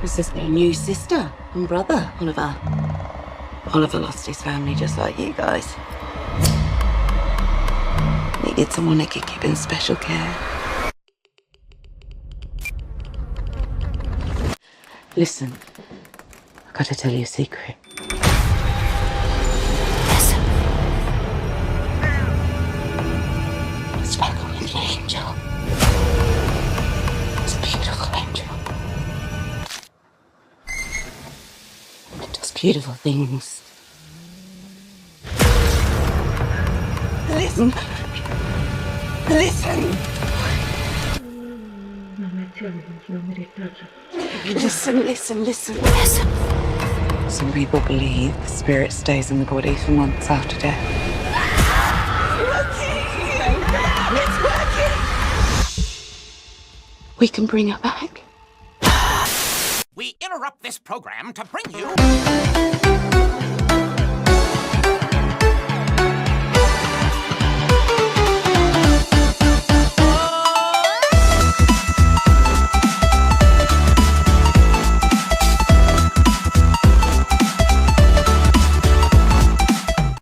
This is their new sister and brother, Oliver. Oliver lost his family just like you guys. Needed someone that could keep in special care. Listen, I've got to tell you a secret. Listen. It's like a little angel. It's a beautiful angel. It does beautiful things. Listen. Listen. Listen. Some people believe the spirit stays in the body for months after death. It's working! We can bring her back. We interrupt this program to bring you...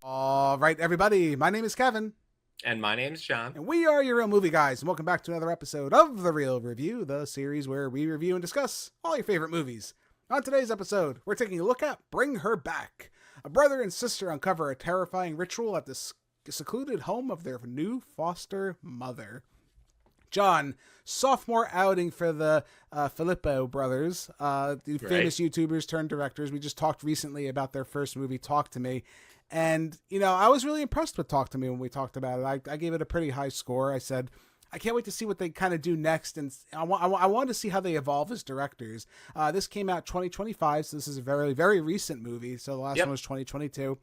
All right, everybody. My name is Kevin. And my name's John. And we are your real movie guys. And welcome back to another episode of The Real Review, the series where we review and discuss all your favorite movies. On today's episode, we're taking a look at Bring Her Back. A brother and sister uncover a terrifying ritual at the secluded home of their new foster mother. John, sophomore outing for the Filippo brothers, the famous YouTubers turned directors. We just talked recently about their first movie, Talk to Me. And, you know, I was really impressed with Talk to Me when we talked about it. I gave it a pretty high score. I said, I can't wait to see what they kind of do next. And I wanted to see how they evolve as directors. This came out 2025, so this is a very, very recent movie. So the last one was 2022.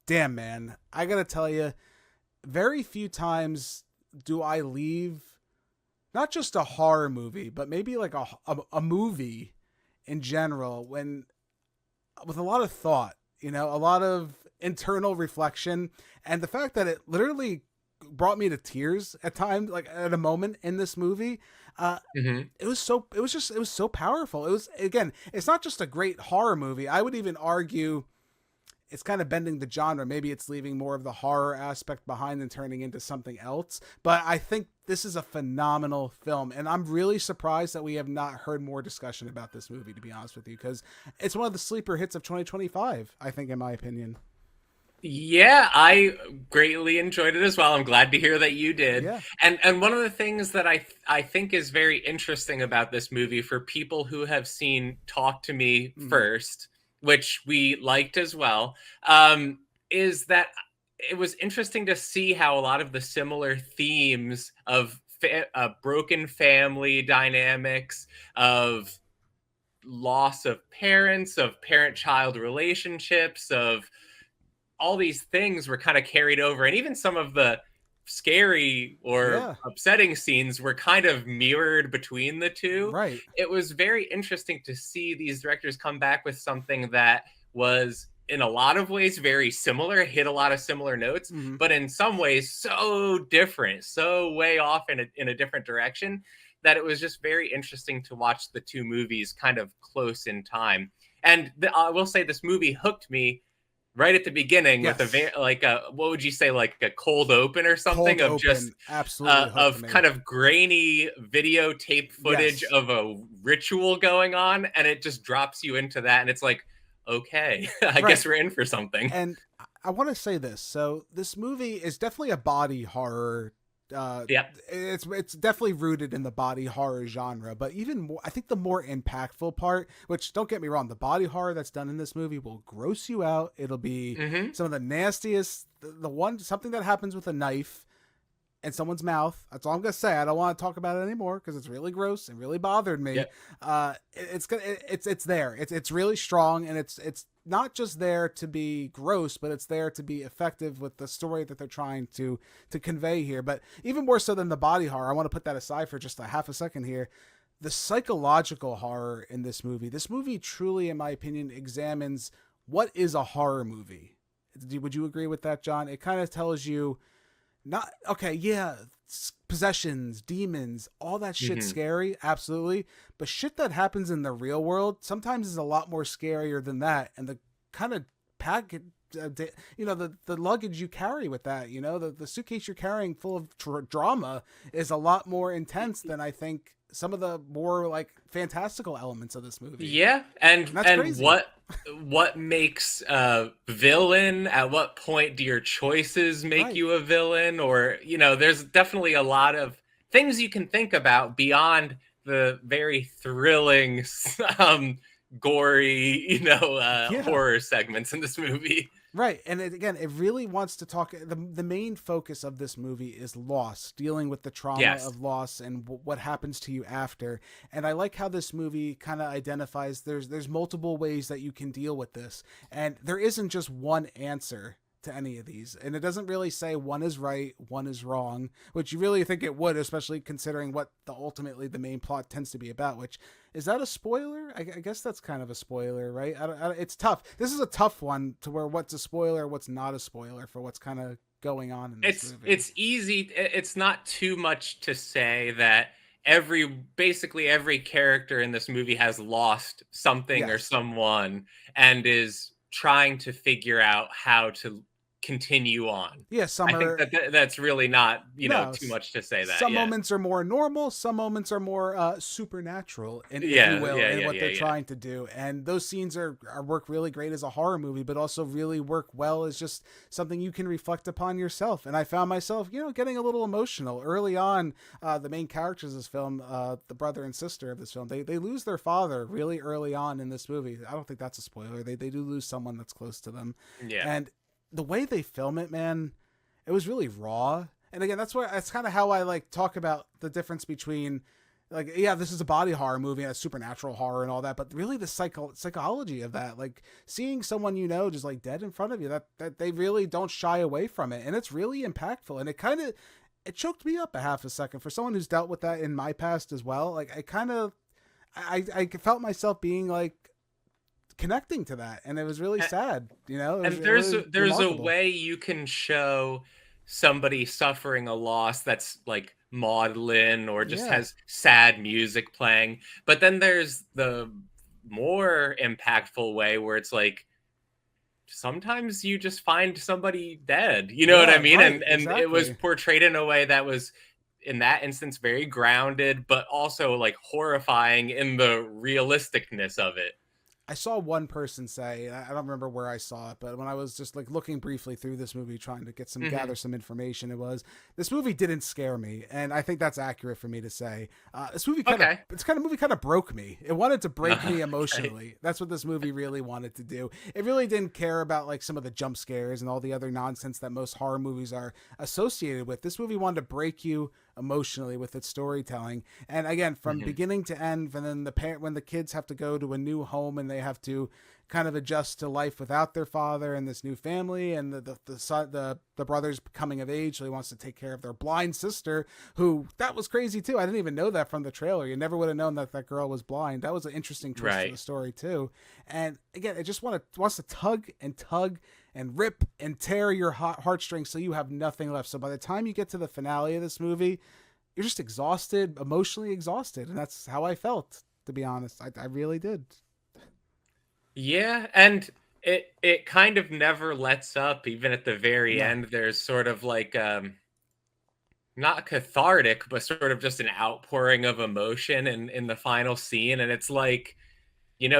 Damn, man. I got to tell you, very few times do I leave not just a horror movie, but maybe like a movie in general with a lot of thought, you know, a lot of internal reflection, and the fact that it literally brought me to tears at times, like at a moment in this movie. It was so powerful. It was, again, it's not just a great horror movie. I would even argue it's kind of bending the genre. Maybe it's leaving more of the horror aspect behind and turning into something else. But I think this is a phenomenal film, and I'm really surprised that we have not heard more discussion about this movie, to be honest with you, because it's one of the sleeper hits of 2025, I think, in my opinion. Yeah, I greatly enjoyed it as well. I'm glad to hear that you did. Yeah. And one of the things that I think is very interesting about this movie for people who have seen Talk to Me first, which we liked as well, is that it was interesting to see how a lot of the similar themes of broken family dynamics, of loss of parents, of parent-child relationships, of all these things were kind of carried over, and even some of the scary or upsetting scenes were kind of mirrored between the two. Right. It was very interesting to see these directors come back with something that was in a lot of ways very similar, hit a lot of similar notes, but in some ways so different, so way off in a different direction, that it was just very interesting to watch the two movies kind of close in time. And I will say this movie hooked me right at the beginning with what would you say, like a cold open or something, Cold of open. just Absolutely of kind of grainy videotape footage of a ritual going on, and it just drops you into that, and it's like, okay, I guess we're in for something. And I want to say this. So this movie is definitely a body horror. It's definitely rooted in the body horror genre, but even more, I think the more impactful part, which, don't get me wrong, the body horror that's done in this movie will gross you out. It'll be some of the nastiest, something that happens with a knife in someone's mouth. That's all I'm gonna say. I don't want to talk about it anymore because it's really gross and really bothered me. It's there. It's really strong, and it's not just there to be gross, but it's there to be effective with the story that they're trying to convey here. But even more so than the body horror, I want to put that aside for just a half a second here. The psychological horror in this movie truly, in my opinion, examines what is a horror movie. Would you agree with that, John? It kind of tells you Not okay, yeah, possessions, demons, all that shit's scary, absolutely. But shit that happens in the real world sometimes is a lot more scarier than that. And the kind of package, the luggage you carry with that, the suitcase you're carrying full of drama is a lot more intense than I think some of the more like fantastical elements of this movie. Yeah, and that's crazy. What makes a villain? At what point do your choices make Right. you a villain? Or there's definitely a lot of things you can think about beyond the very thrilling, gory, horror segments in this movie. Right, and it really wants to talk. The main focus of this movie is loss, dealing with the trauma Yes. of loss and what happens to you after. And I like how this movie kind of identifies there's multiple ways that you can deal with this, and there isn't just one answer to any of these. And it doesn't really say one is right, one is wrong, which you really think it would, especially considering what ultimately the main plot tends to be about. Which is that a spoiler? I guess that's kind of a spoiler, right? It's tough. This is a tough one to where what's a spoiler, what's not a spoiler for what's kind of going on in this movie. It's easy. It's not too much to say that basically every character in this movie has lost something or someone and is trying to figure out how to continue on. Yeah, I think that's really not too much to say that. Some moments are more normal, some moments are more supernatural, if you will, in what they're trying to do. And those scenes are work really great as a horror movie, but also really work well as just something you can reflect upon yourself. And I found myself, getting a little emotional early on. The main characters of this film, the brother and sister of this film, they lose their father really early on in this movie. I don't think that's a spoiler. They do lose someone that's close to them. Yeah. And the way they film it, man, it was really raw. And again, that's kind of how I like talk about the difference between like, yeah, this is a body horror movie and a supernatural horror and all that, but really the psychology of that, like seeing someone just like dead in front of you, that they really don't shy away from it, and it's really impactful. And it choked me up a half a second for someone who's dealt with that in my past as well. Like I felt myself being like connecting to that, and it was really sad. And there's a way you can show somebody suffering a loss that's like maudlin or just has sad music playing, but then there's the more impactful way where it's like sometimes you just find somebody dead, what I mean? Right, and It was portrayed in a way that was, in that instance, very grounded, but also like horrifying in the realisticness of it. I saw one person say, I don't remember where I saw it, but when I was just like looking briefly through this movie, trying to get gather some information, it was, this movie didn't scare me. And I think that's accurate for me to say. This movie kind of broke me. It wanted to break me emotionally. That's what this movie really wanted to do. It really didn't care about like some of the jump scares and all the other nonsense that most horror movies are associated with. This movie wanted to break you emotionally with its storytelling. And again, from beginning to end, and then when the kids have to go to a new home and they have to kind of adjust to life without their father and this new family, and the brother's coming of age, so he wants to take care of their blind sister, who, that was crazy too. I didn't even know that from the trailer. You never would have known that girl was blind. That was an interesting twist to the story too. And again, it just wants to tug and rip and tear your heartstrings so you have nothing left. So by the time you get to the finale of this movie, you're just exhausted, emotionally exhausted. And that's how I felt, to be honest. I really did. Yeah, and it kind of never lets up. Even at the very end, there's sort of like not cathartic, but sort of just an outpouring of emotion in the final scene. And it's like,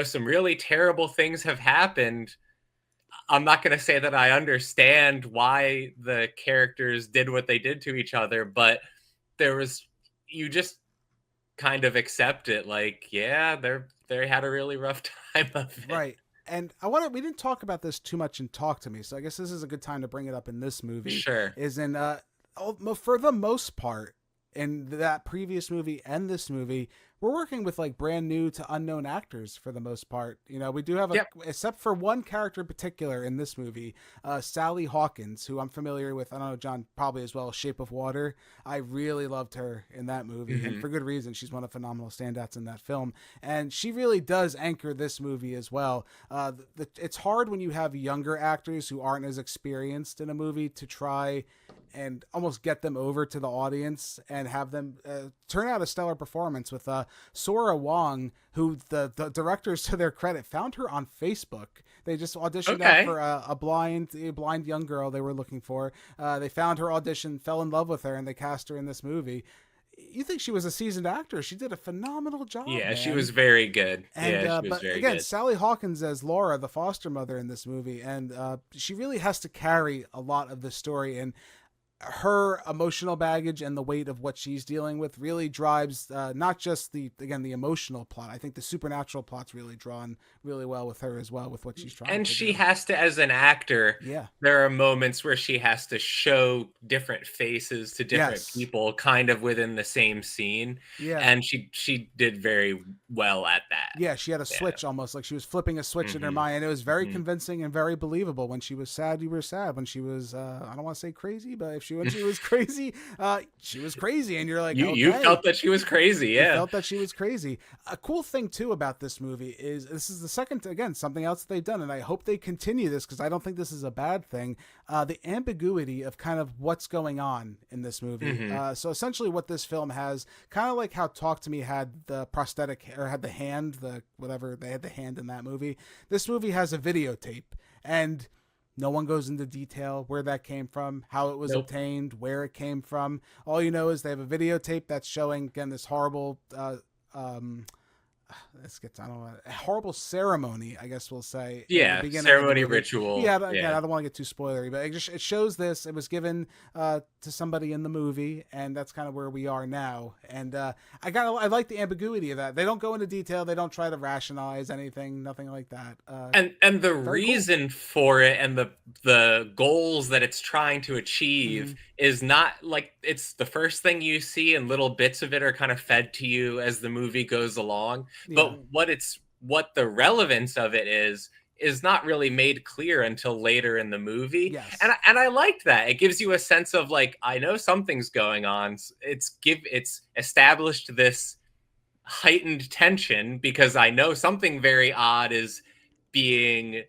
some really terrible things have happened. I'm not going to say that I understand why the characters did what they did to each other, but you just kind of accept it. Like, yeah, they had a really rough time of it. Right. And we didn't talk about this too much in Talk to Me, so I guess this is a good time to bring it up in this movie. Sure. For the most part, in that previous movie and this movie, we're working with like brand new to unknown actors for the most part. You know, we do have except for one character in particular in this movie, Sally Hawkins, who I'm familiar with. I don't know, John, probably as well. Shape of Water. I really loved her in that movie, and for good reason. She's one of the phenomenal standouts in that film, and she really does anchor this movie as well. It's hard when you have younger actors who aren't as experienced in a movie to try and almost get them over to the audience and have them turn out a stellar performance with Sora Wong, who the directors, to their credit, found her on Facebook. They just auditioned out for a blind young girl they were looking for. They found her audition, fell in love with her, and they cast her in this movie. You think she was a seasoned actor. She did a phenomenal job. Yeah, man. She was very good. And, she was but very again, good. Sally Hawkins as Laura, the foster mother in this movie, and she really has to carry a lot of the story, and her emotional baggage and the weight of what she's dealing with really drives not just the emotional plot. I think the supernatural plot's really drawn really well with her as well, with what she's trying and to she do. has to, as an actor, Yeah, there are moments where she has to show different faces to different people kind of within the same scene. Yeah, and she did very well at that. Yeah, she had a switch, almost like she was flipping a switch in her mind, and it was very convincing and very believable. When she was sad, you were sad. When she was I don't want to say crazy, but when she was crazy, she was crazy, and you're like, you felt that she was crazy. You felt that she was crazy. A cool thing too about this movie is this is the second, again, something else that they've done, and I hope they continue this because I don't think this is a bad thing. The ambiguity of kind of what's going on in this movie. So essentially what this film has, kind of like how Talk to Me had the prosthetic, or had the hand, they had the hand in that movie. This movie has a videotape, and no one goes into detail where that came from, how it was obtained, where it came from. All you know is they have a videotape that's showing, again, this horrible a horrible ceremony, I guess we'll say. Yeah, ceremony ritual. Yeah, I don't want to get too spoilery, but it shows this. It was given to somebody in the movie, and that's kind of where we are now. And I like the ambiguity of that. They don't go into detail. They don't try to rationalize anything. Nothing like that. And the reason for it and the goals that it's trying to achieve is not like it's the first thing you see, and little bits of it are kind of fed to you as the movie goes along. But what the relevance of it is not really made clear until later in the movie. Yes. And I liked that. It gives you a sense of like, I know something's going on. It's established this heightened tension because I know something very odd is being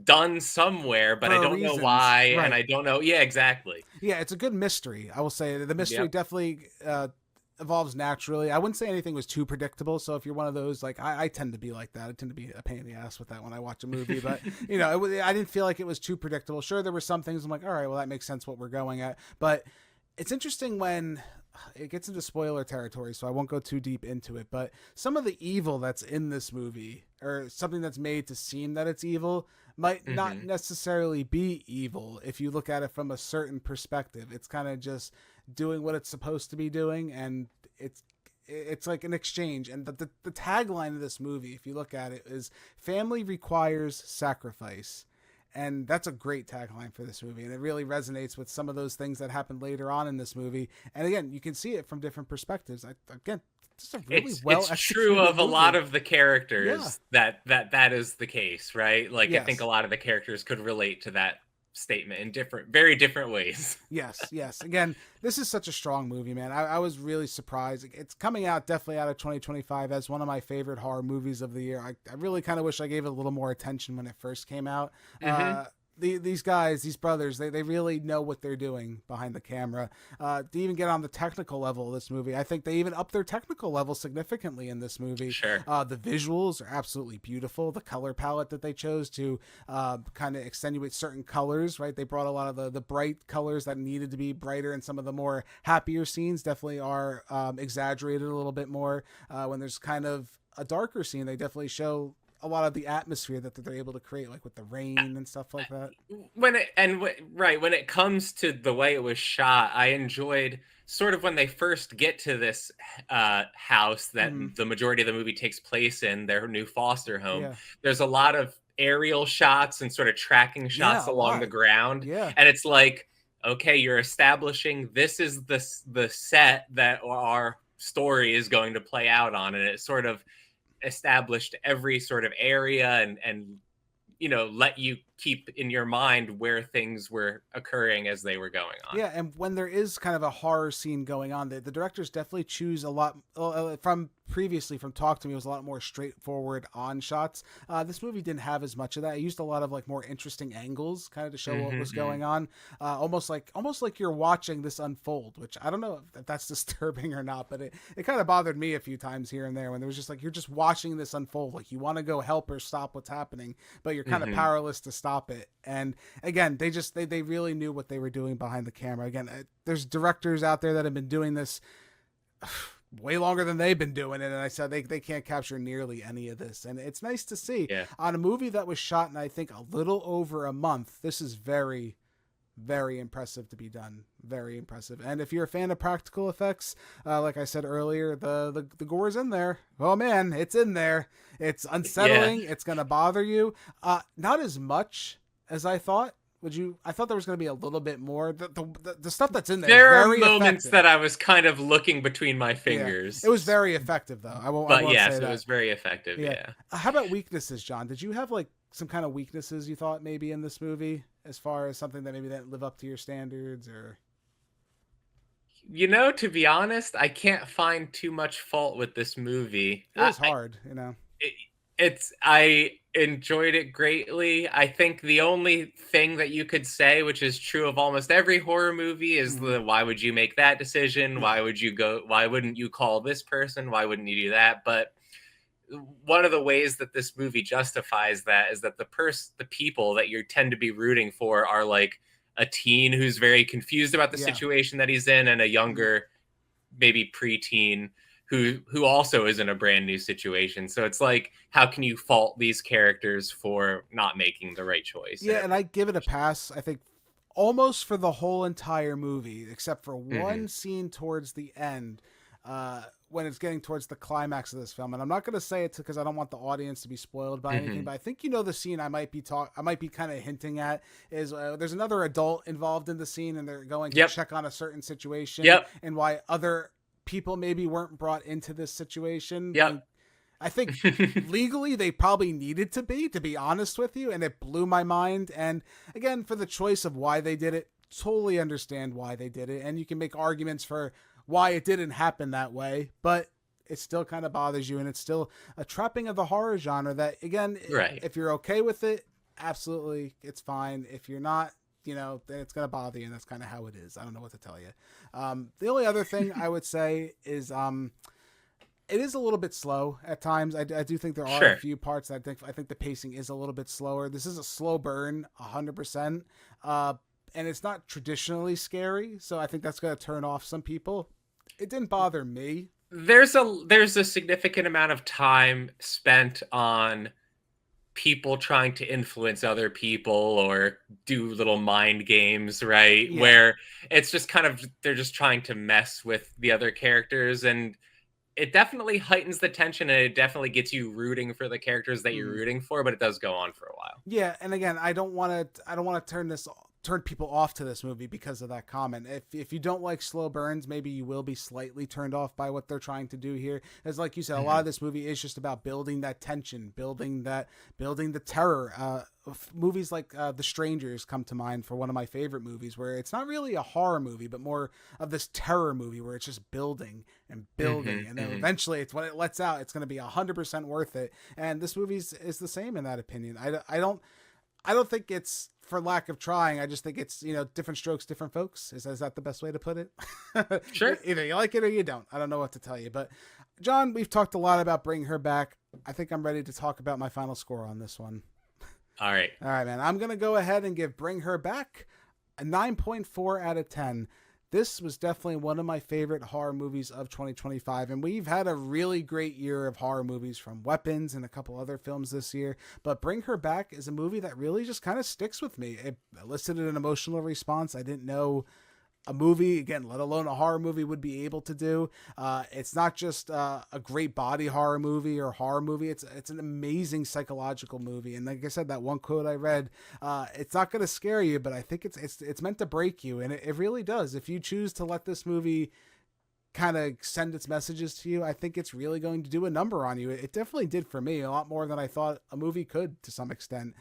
done somewhere, but I don't know why, and I don't know. Yeah, exactly. Yeah, it's a good mystery. I will say the mystery definitely evolves naturally. I wouldn't say anything was too predictable. So if you're one of those, like I tend to be like that. I tend to be a pain in the ass with that when I watch a movie. But I didn't feel like it was too predictable. Sure, there were some things I'm like, all right, well that makes sense what we're going at. But it's interesting when it gets into spoiler territory, so I won't go too deep into it. But some of the evil that's in this movie, or something that's made to seem that it's evil, might not necessarily be evil if you look at it from a certain perspective. It's kind of just doing what it's supposed to be doing, and it's like an exchange. And the tagline of this movie, if you look at it, is family requires sacrifice. And that's a great tagline for this movie. And it really resonates with some of those things that happened later on in this movie. And again, you can see it from different perspectives. It's a really it's true of movie. A lot of the characters that is the case, right? Like, I think a lot of the characters could relate to that statement in very different ways. Yes. Again, this is such a strong movie, man. I was really surprised. It's coming out definitely out of 2025 as one of my favorite horror movies of the year. I really kind of wish I gave it a little more attention when it first came out. These guys, these brothers, they really know what they're doing behind the camera. To even get on the technical level of this movie, I think they even up their technical level significantly in this movie. Sure. The visuals are absolutely beautiful. The color palette that they chose to kind of extenuate certain colors, right? They brought a lot of the bright colors that needed to be brighter, and some of the more happier scenes definitely are exaggerated a little bit more. When there's kind of a darker scene, they definitely show a lot of the atmosphere that they're able to create, like with the rain and stuff like that. When it comes to the way it was shot, I enjoyed sort of when they first get to this house that the majority of the movie takes place in, their new foster home. Yeah. There's a lot of aerial shots and sort of tracking shots along the ground. Yeah. And it's like, okay, you're establishing this is the set that our story is going to play out on, and it sort of established every sort of area and let you keep in your mind where things were occurring as they were going on. Yeah, and when there is kind of a horror scene going on, the directors definitely choose a lot from previously from Talk to Me. It was a lot more straightforward on shots. This movie didn't have as much of that. It used a lot of like more interesting angles, kind of to show what was going on. Almost like you're watching this unfold, which I don't know if that's disturbing or not, but it kind of bothered me a few times here and there when there was just like you're just watching this unfold. Like you want to go help or stop what's happening, but you're kind of powerless to stop it. And again, they really knew what they were doing behind the camera. Again, there's directors out there that have been doing this way longer than they've been doing it, and I said they can't capture nearly any of this, and it's nice to see on a movie that was shot in I think a little over a month. This is very, very impressive to be done. Very impressive. And if you're a fan of practical effects, like I said earlier, the gore's in there. Oh man, it's in there. It's unsettling. It's gonna bother you. Not as much as I thought. I thought there was going to be a little bit more. The stuff that's in there. There is are very moments effective. that I was kind of looking between my fingers. Yeah. It was very effective, though. I won't yes, say that. It was very effective. Yeah. How about weaknesses, John? Did you have like some kind of weaknesses you thought maybe in this movie, as far as something that maybe didn't live up to your standards, or? To be honest, I can't find too much fault with this movie. It was hard, I enjoyed it greatly. I think the only thing that you could say, which is true of almost every horror movie, is why would you make that decision? Why wouldn't you call this person? Why wouldn't you do that? But one of the ways that this movie justifies that is that the people that you tend to be rooting for are like a teen who's very confused about the situation that he's in, and a younger, maybe preteen who also is in a brand new situation. So it's like, how can you fault these characters for not making the right choice? Yeah, and I give it a pass, I think, almost for the whole entire movie, except for one scene towards the end, when it's getting towards the climax of this film. And I'm not going to say it because I don't want the audience to be spoiled by anything, but I think the scene I might be kind of hinting at is there's another adult involved in the scene, and they're going to check on a certain situation and why other people maybe weren't brought into this situation. I think legally they probably needed to be honest with you, and it blew my mind. And again, for the choice of why they did it, totally understand why they did it, and you can make arguments for why it didn't happen that way, but it still kind of bothers you, and it's still a trapping of the horror genre that, again, if you're okay with it, absolutely, it's fine. If you're not, then it's going to bother you, and that's kind of how it is. I don't know what to tell you. The only other thing I would say is it is a little bit slow at times. I do think there are a few parts that I think the pacing is a little bit slower. This is a slow burn, 100%. And it's not traditionally scary, so I think that's going to turn off some people. It didn't bother me. There's a significant amount of time spent on people trying to influence other people or do little mind games, right? Where it's just kind of, they're just trying to mess with the other characters, and it definitely heightens the tension, and it definitely gets you rooting for the characters that you're rooting for, but it does go on for a while. Yeah, and again, I don't want to turn people off to this movie because of that comment. If you don't like slow burns, maybe you will be slightly turned off by what they're trying to do here. As like you said, a lot of this movie is just about building that tension, building the terror. Movies like The Strangers come to mind for one of my favorite movies, where it's not really a horror movie, but more of this terror movie where it's just building and building, and then eventually it's when it lets out, it's going to be 100% worth it. And this movie is the same in that opinion. I don't think it's for lack of trying. I just think it's, different strokes, different folks. Is that the best way to put it? Sure. Either you like it or you don't. I don't know what to tell you. But John, we've talked a lot about Bring Her Back. I think I'm ready to talk about my final score on this one. All right, man. I'm going to go ahead and give Bring Her Back a 9.4 out of 10. This was definitely one of my favorite horror movies of 2025, and we've had a really great year of horror movies from Weapons and a couple other films this year, but Bring Her Back is a movie that really just kind of sticks with me. It elicited an emotional response I didn't know a movie, again, let alone a horror movie, would be able to do. It's not just a great body horror movie or horror movie. It's an amazing psychological movie. And like I said, that one quote I read, it's not going to scare you, but I think it's meant to break you. And it really does. If you choose to let this movie kind of send its messages to you, I think it's really going to do a number on you. It definitely did for me, a lot more than I thought a movie could to some extent.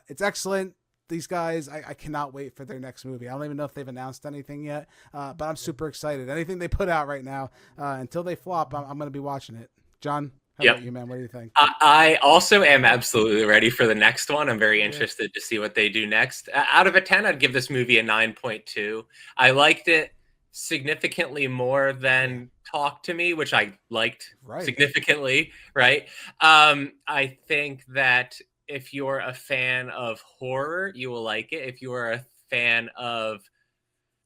It's excellent. These guys, I cannot wait for their next movie. I don't even know if they've announced anything yet, but I'm super excited. Anything they put out right now, until they flop, I'm going to be watching it. John, how about you, man? What do you think? I also am absolutely ready for the next one. I'm very interested to see what they do next. Out of a 10, I'd give this movie a 9.2. I liked it significantly more than Talk to Me, which I liked significantly, right? I think that if you're a fan of horror, you will like it. If you are a fan of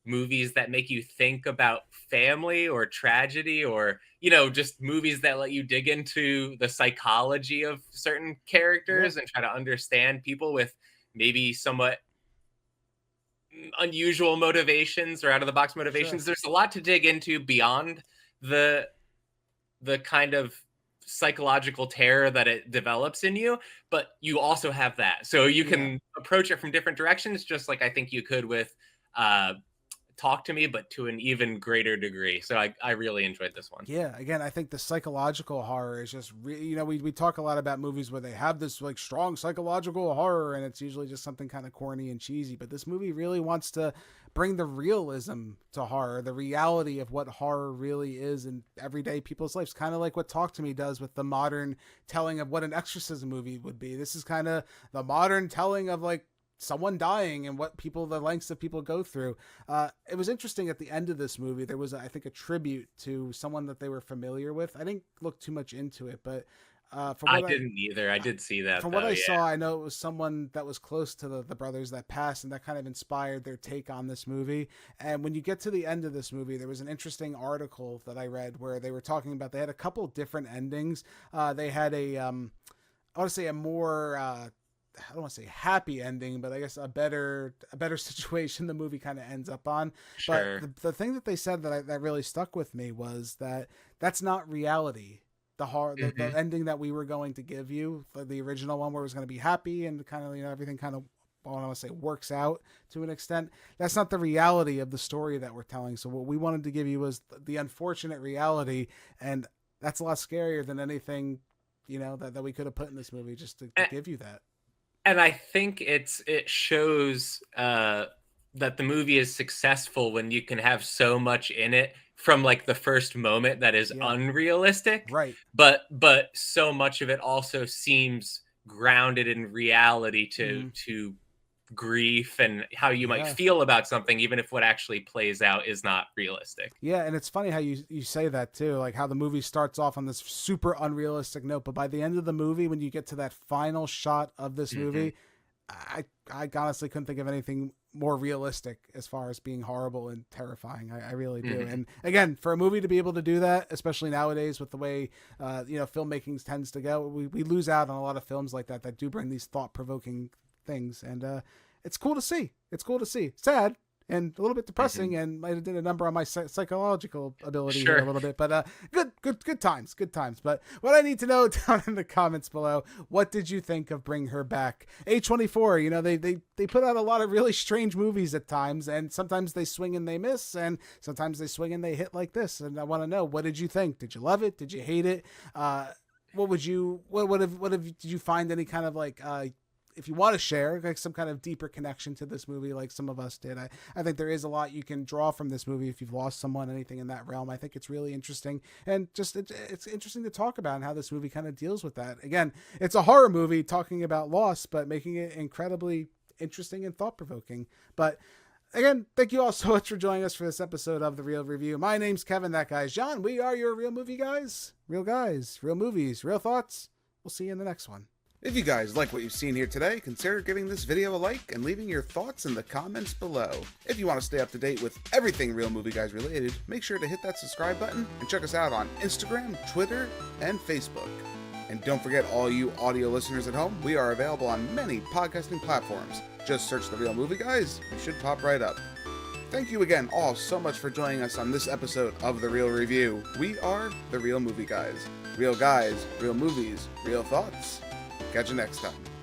movies that make you think about family or tragedy, or, you know, just movies that let you dig into the psychology of certain characters and try to understand people with maybe somewhat unusual motivations or out of the box motivations. There's a lot to dig into beyond the kind of psychological terror that it develops in you, but you also have that, so you can approach it from different directions, just like I think you could with Talk to Me, but to an even greater degree. So I really enjoyed this one. Yeah, again, I think the psychological horror is just you know, we talk a lot about movies where they have this like strong psychological horror, and it's usually just something kind of corny and cheesy, but this movie really wants to bring the realism to horror, the reality of what horror really is in everyday people's lives, kind of like what Talk to Me does with the modern telling of what an exorcism movie would be. This is kind of the modern telling of like someone dying and what the lengths that people go through. It was interesting at the end of this movie, there was, I think, a tribute to someone that they were familiar with. I didn't look too much into it, but I didn't either. I did see that. From what I saw, I know it was someone that was close to the brothers that passed, and that kind of inspired their take on this movie. And when you get to the end of this movie, there was an interesting article that I read where they were talking about, they had a couple different endings. They had I want to say a more, I don't want to say happy ending, but I guess a better situation the movie kind of ends up on. Sure. But the thing that they said that really stuck with me was that that's not reality. The ending that we were going to give you, the original one where it was going to be happy and kind of, you know, everything kind of, I want to say, works out to an extent. That's not the reality of the story that we're telling. So what we wanted to give you was the unfortunate reality, and that's a lot scarier than anything, you know, that we could have put in this movie, just to give you that. And I think it shows that the movie is successful when you can have so much in it from like the first moment that is unrealistic, right? But so much of it also seems grounded in reality to grief and how you might feel about something, even if what actually plays out is not realistic. Yeah, and it's funny how you say that too, like how the movie starts off on this super unrealistic note, but by the end of the movie, when you get to that final shot of this movie, I honestly couldn't think of anything more realistic as far as being horrible and terrifying. I really do. And again, for a movie to be able to do that, especially nowadays with the way you know, filmmaking tends to go, we lose out on a lot of films like that do bring these thought-provoking things, and it's cool to see. Sad and a little bit depressing, and might have did a number on my psychological ability here a little bit, but good times. But what I need to know down in the comments below, what did you think of Bring Her Back? A24, you know, they put out a lot of really strange movies at times, and sometimes they swing and they miss, and sometimes they swing and they hit like this. And I want to know, what did you think? Did you love it? Did you hate it? Did you find any kind of like if you want to share like some kind of deeper connection to this movie, like some of us did, I think there is a lot you can draw from this movie if you've lost someone, anything in that realm. I think it's really interesting, and just it's interesting to talk about and how this movie kind of deals with that. Again, it's a horror movie talking about loss, but making it incredibly interesting and thought-provoking. But again, thank you all so much for joining us for this episode of The Real Review. My name's Kevin, that guy's John. We are your real movie guys. Real guys, real movies, real thoughts. We'll see you in the next one. If you guys like what you've seen here today, consider giving this video a like and leaving your thoughts in the comments below. If you want to stay up to date with everything Real Movie Guys related, make sure to hit that subscribe button and check us out on Instagram, Twitter, and Facebook. And don't forget, all you audio listeners at home, we are available on many podcasting platforms. Just search The Real Movie Guys, you should pop right up. Thank you again all so much for joining us on this episode of The Real Review. We are The Real Movie Guys. Real guys, real movies, real thoughts. Catch you next time.